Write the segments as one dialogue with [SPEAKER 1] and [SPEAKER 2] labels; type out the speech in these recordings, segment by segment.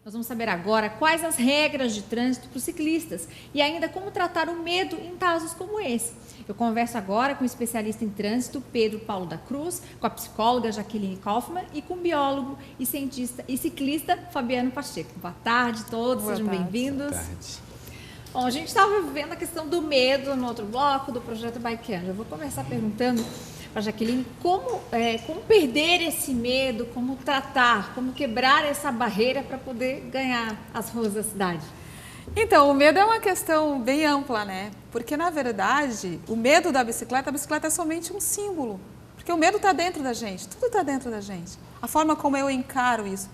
[SPEAKER 1] Nós vamos saber agora quais as regras de trânsito para os ciclistas e ainda como tratar o medo em casos como esse. Eu converso agora com o especialista em trânsito Pedro Paulo da Cruz, com a psicóloga Jaqueline Kaufmann e com o biólogo e cientista e ciclista Fabiano Pacheco. Boa tarde a todos, sejam bem-vindos. Boa tarde. Bom, a gente estava vendo a questão do medo no outro bloco do projeto Bike Anjo. Eu vou começar perguntando para a Jaqueline como perder esse medo, como tratar, como quebrar essa barreira para poder ganhar as ruas da cidade.
[SPEAKER 2] Então, o medo é uma questão bem ampla, né? Porque, na verdade, o medo da bicicleta, a bicicleta é somente um símbolo. Porque o medo está dentro da gente, tudo está dentro da gente. A forma como eu encaro isso.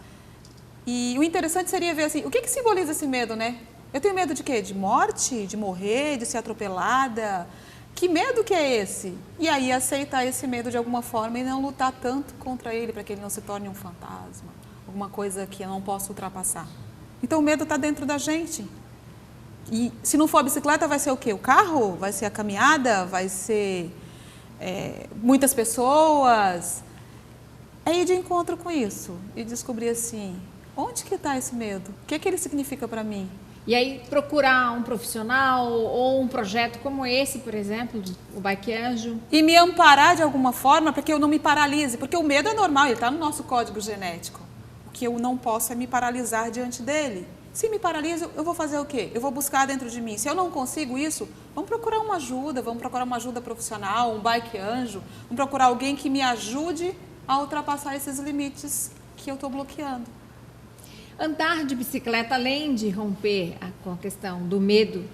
[SPEAKER 2] E o interessante seria ver assim, o que simboliza esse medo, né? Eu tenho medo de quê? De morte? De morrer? De ser atropelada? Que medo que é esse? E aí aceitar esse medo de alguma forma e não lutar tanto contra ele para que ele não se torne um fantasma, alguma coisa que eu não posso ultrapassar. Então o medo está dentro da gente. E se não for a bicicleta, vai ser o quê? O carro? Vai ser a caminhada? Vai ser muitas pessoas? É ir de encontro com isso e descobrir assim, onde que está esse medo? O que ele significa para mim?
[SPEAKER 1] E aí procurar um profissional ou um projeto como esse, por exemplo, o Bike Anjo.
[SPEAKER 2] E me amparar de alguma forma para que eu não me paralise, porque o medo é normal, ele está no nosso código genético. O que eu não posso é me paralisar diante dele. Se me paraliso, eu vou fazer o quê? Eu vou buscar dentro de mim. Se eu não consigo isso, vamos procurar uma ajuda profissional, um Bike Anjo, vamos procurar alguém que me ajude a ultrapassar esses limites que eu estou bloqueando.
[SPEAKER 1] Andar de bicicleta, além de romper com a questão do medo,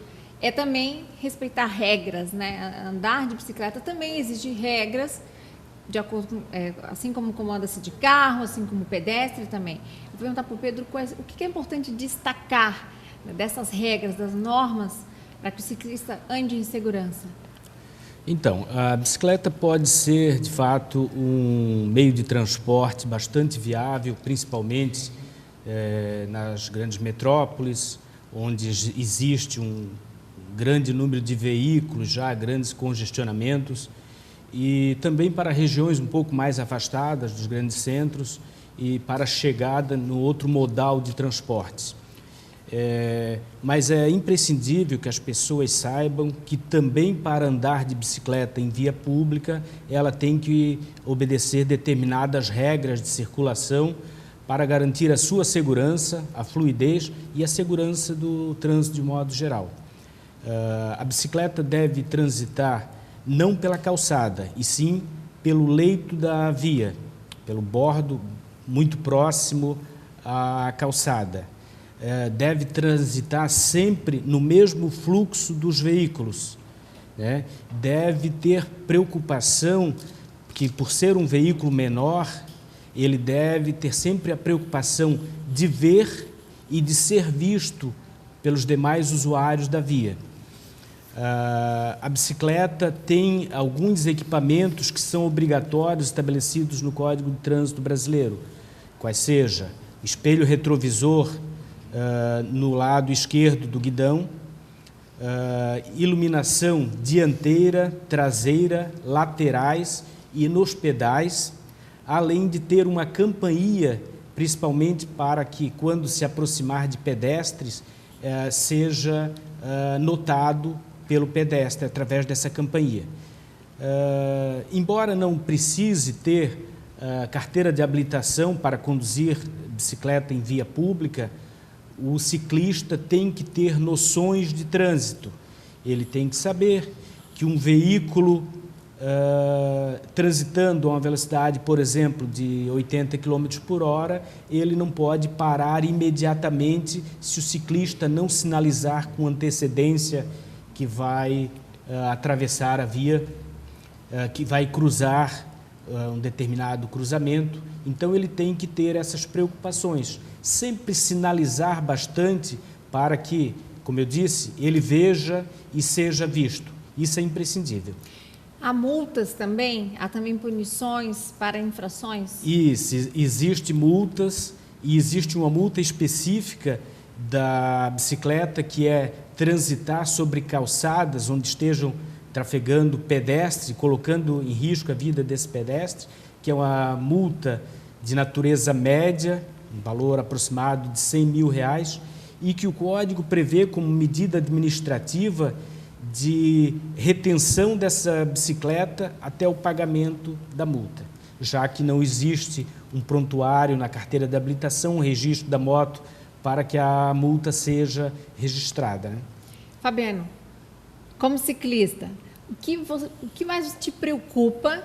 [SPEAKER 1] é também respeitar regras, né? Andar de bicicleta também exige regras, de acordo com, assim como anda-se de carro, assim como o pedestre também. Eu vou perguntar para o Pedro o que é importante destacar, né, dessas regras, das normas, para que o ciclista ande em segurança.
[SPEAKER 3] Então, a bicicleta pode ser, de fato, um meio de transporte bastante viável, principalmente nas grandes metrópoles, onde existe um grande número de veículos, já grandes congestionamentos, e também para regiões um pouco mais afastadas dos grandes centros e para a chegada no outro modal de transportes. Mas é imprescindível que as pessoas saibam que também para andar de bicicleta em via pública, ela tem que obedecer determinadas regras de circulação para garantir a sua segurança, a fluidez e a segurança do trânsito de modo geral. A bicicleta deve transitar não pela calçada, e sim pelo leito da via, pelo bordo muito próximo à calçada. Deve transitar sempre no mesmo fluxo dos veículos, né? Deve ter preocupação que, por ser um veículo menor, ele deve ter sempre a preocupação de ver e de ser visto pelos demais usuários da via. A bicicleta tem alguns equipamentos que são obrigatórios estabelecidos no Código de Trânsito Brasileiro, quais seja espelho retrovisor no lado esquerdo do guidão, iluminação dianteira, traseira, laterais e nos pedais, além de ter uma campainha, principalmente para que, quando se aproximar de pedestres, seja notado pelo pedestre através dessa campainha. Embora não precise ter carteira de habilitação para conduzir bicicleta em via pública, o ciclista tem que ter noções de trânsito. Ele tem que saber que um veículo transitando a uma velocidade, por exemplo, de 80 km por hora, ele não pode parar imediatamente se o ciclista não sinalizar com antecedência que vai atravessar a via, que vai cruzar um determinado cruzamento. Então ele tem que ter essas preocupações, sempre sinalizar bastante para que, como eu disse, ele veja e seja visto. Isso é imprescindível.
[SPEAKER 1] Há multas também? Há também punições para infrações?
[SPEAKER 3] Isso, existem multas e existe uma multa específica da bicicleta que é transitar sobre calçadas onde estejam trafegando pedestre, colocando em risco a vida desse pedestre, que é uma multa de natureza média um valor aproximado de R$100 mil, e que o Código prevê como medida administrativa de retenção dessa bicicleta até o pagamento da multa, já que não existe um prontuário na carteira de habilitação, um registro da moto para que a multa seja registrada.
[SPEAKER 1] Fabiano, como ciclista, o que mais te preocupa,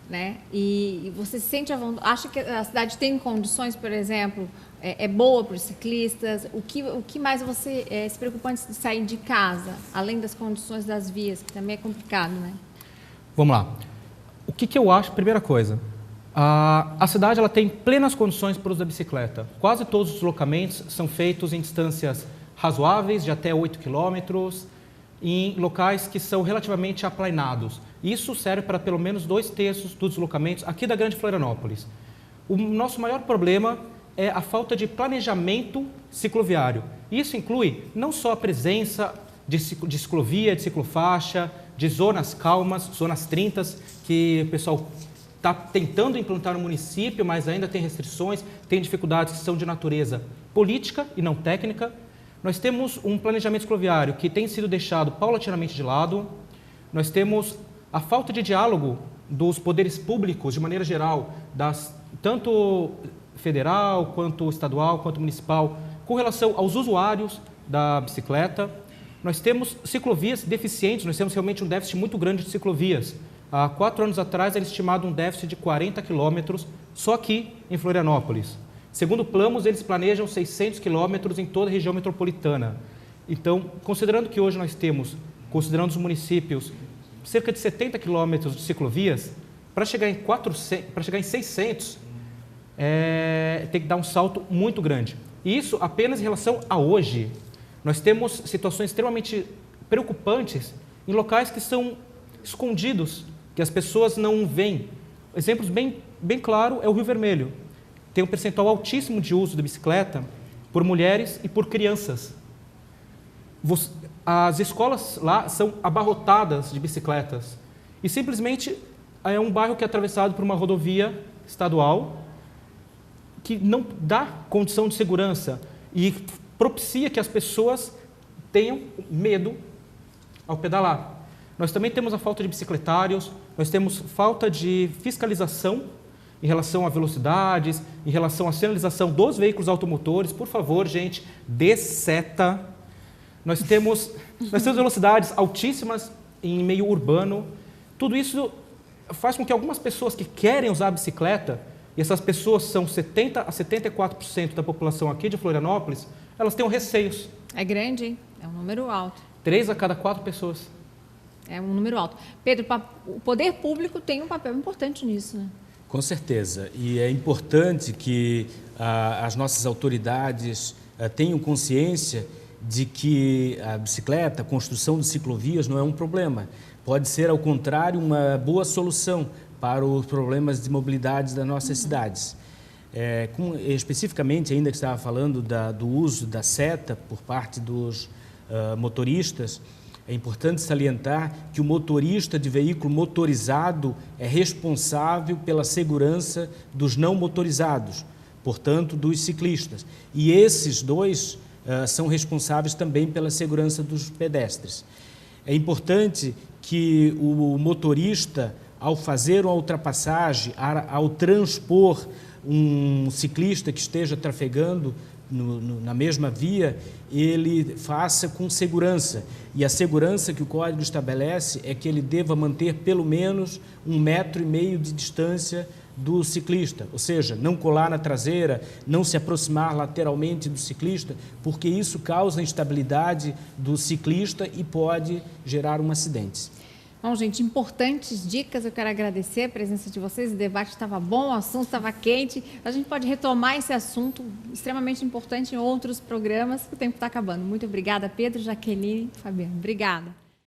[SPEAKER 1] né? E você sente acha que a cidade tem condições, por exemplo, é boa para os ciclistas? O que mais você se preocupa antes de sair de casa, além das condições das vias, que também é complicado, né?
[SPEAKER 4] Vamos lá. O que eu acho? Primeira coisa, a cidade ela tem plenas condições para o uso da bicicleta. Quase todos os deslocamentos são feitos em distâncias razoáveis, de até 8 quilômetros, em locais que são relativamente aplainados. Isso serve para pelo menos 2/3 dos deslocamentos aqui da Grande Florianópolis. O nosso maior problema é a falta de planejamento cicloviário. Isso inclui não só a presença de ciclovia, de ciclofaixa, de zonas calmas, zonas 30, que o pessoal está tentando implantar no município, mas ainda tem restrições, tem dificuldades que são de natureza política e não técnica. Nós temos um planejamento cicloviário que tem sido deixado paulatinamente de lado. Nós temos a falta de diálogo dos poderes públicos, de maneira geral, tanto federal, quanto estadual, quanto municipal, com relação aos usuários da bicicleta. Nós temos ciclovias deficientes, nós temos realmente um déficit muito grande de ciclovias. Há 4 anos atrás era estimado um déficit de 40 quilômetros só aqui em Florianópolis. Segundo o Planos, eles planejam 600 quilômetros em toda a região metropolitana. Então, considerando que hoje nós temos, considerando os municípios, cerca de 70 quilômetros de ciclovias, para chegar em 600, tem que dar um salto muito grande. E isso apenas em relação a hoje. Nós temos situações extremamente preocupantes em locais que são escondidos, que as pessoas não veem. Exemplos bem claros é o Rio Vermelho. Tem um percentual altíssimo de uso da bicicleta por mulheres e por crianças. As escolas lá são abarrotadas de bicicletas. E simplesmente é um bairro que é atravessado por uma rodovia estadual que não dá condição de segurança e propicia que as pessoas tenham medo ao pedalar. Nós também temos a falta de bicicletários, nós temos falta de fiscalização em relação a velocidades, em relação à sinalização dos veículos automotores. Por favor, gente, dê seta. Nós temos velocidades altíssimas em meio urbano. Tudo isso faz com que algumas pessoas que querem usar a bicicleta, e essas pessoas são 70% a 74% da população aqui de Florianópolis, elas tenham receios.
[SPEAKER 1] É grande, hein? É um número alto.
[SPEAKER 4] 3 a cada 4 pessoas.
[SPEAKER 1] É um número alto. Pedro, o poder público tem um papel importante nisso, né?
[SPEAKER 3] Com certeza. E é importante que as nossas autoridades tenham consciência de que a bicicleta, a construção de ciclovias não é um problema. Pode ser, ao contrário, uma boa solução para os problemas de mobilidade das nossas cidades. Especificamente, ainda que estava falando do uso da seta por parte dos motoristas, é importante salientar que o motorista de veículo motorizado é responsável pela segurança dos não motorizados, portanto, dos ciclistas. E esses dois são responsáveis também pela segurança dos pedestres. É importante que o motorista, ao fazer uma ultrapassagem, ao transpor um ciclista que esteja trafegando na mesma via, ele faça com segurança. E a segurança que o Código estabelece é que ele deva manter pelo menos 1,5 metro de distância do ciclista, ou seja, não colar na traseira, não se aproximar lateralmente do ciclista, porque isso causa instabilidade do ciclista e pode gerar um acidente.
[SPEAKER 1] Bom, gente, importantes dicas, eu quero agradecer a presença de vocês, o debate estava bom, o assunto estava quente, a gente pode retomar esse assunto extremamente importante em outros programas, o tempo está acabando. Muito obrigada, Pedro, Jaqueline, Fabiano, obrigada.